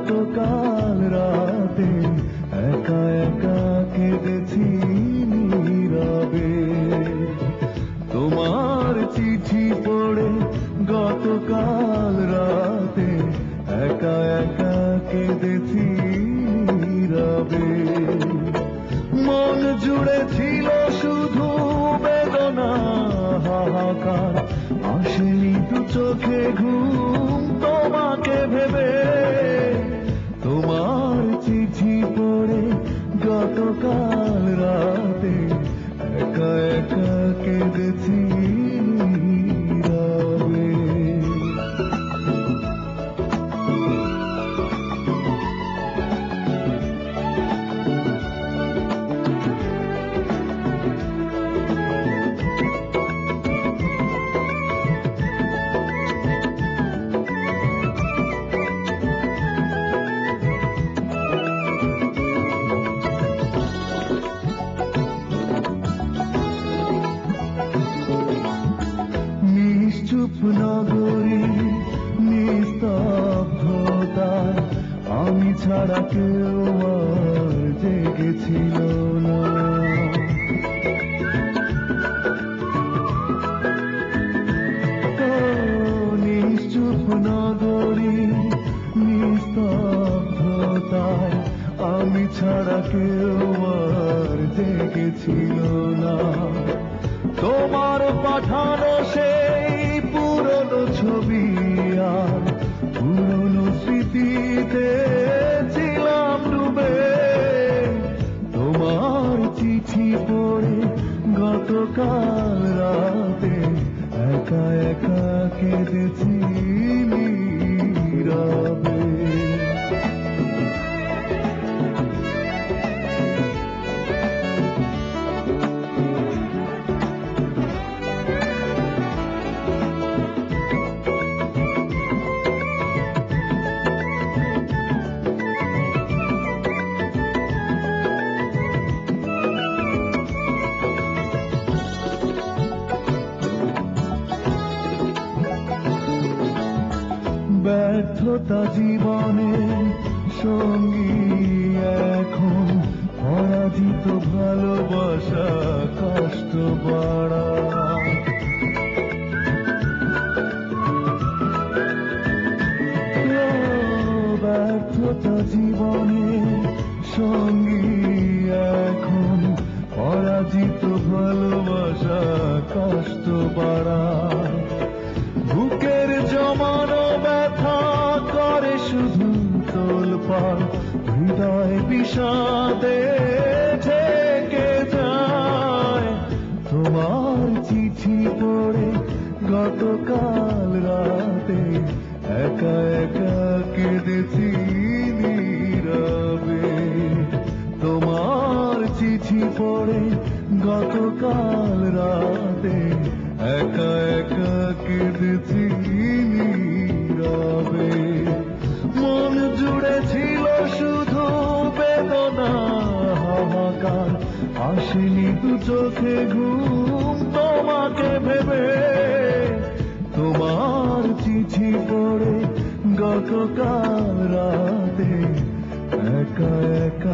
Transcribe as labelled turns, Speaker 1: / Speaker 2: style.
Speaker 1: গতকাল রাতে একা একা কেঁদেছি নীরবে। তোমার চিঠি পড়ে গতকাল রাতে একা একা কেঁদেছি নীরবে। মন জুড়ে ছিল শুধু বেদনা হাহাকার, আসেনি দু চোখে ঘুম তোমাকে ভেবে। তোমার চিঠি পড়ে গতকাল রাতে একা একা কেঁদেছি নীরবে। নিশ্চুপ নগরী নিস্তব্ধতায় আমি ছাড়া কেউ আর জেগেছিল না। নিশ্চুপ নগরী নিস্তব্ধতায় আমি ছাড়া কেউ আর জেগেছিল না। তোমার পাঠানো সেই পুরনো ছবি আর পুরনো স্মৃতিতে ছিলাম ডুবে। তোমার চিঠি পড়ে গতকাল রাতে একা একা কেঁদেছি নীরবে। ব্যর্থতা জীবনের সঙ্গী এখন, পরাজিত ভালোবাসা কষ্ট বাড়ায়। ব্যর্থতা জীবনের সঙ্গী এখন, পরাজিত ভালোবাসা কষ্ট বাড়ায়। বুকের জমানো ব্যথা করে শুধু তোলপাড়, হৃদয় বিষাদে ঢেকে যায়। তোমার চিঠি পড়ে গতকাল রাতে একা একা কেঁদেছি নীরবে। তোমার চিঠি পড়ে গতকাল রাতে একা একা কেঁদেছি নীরবে। মন জুড়ে ছিল শুধু বেদনা হাহাকার, আসেনি দু চোখে ঘুম তোমাকে ভেবে। তোমার চিঠি পড়ে গতকাল রাতে একা একা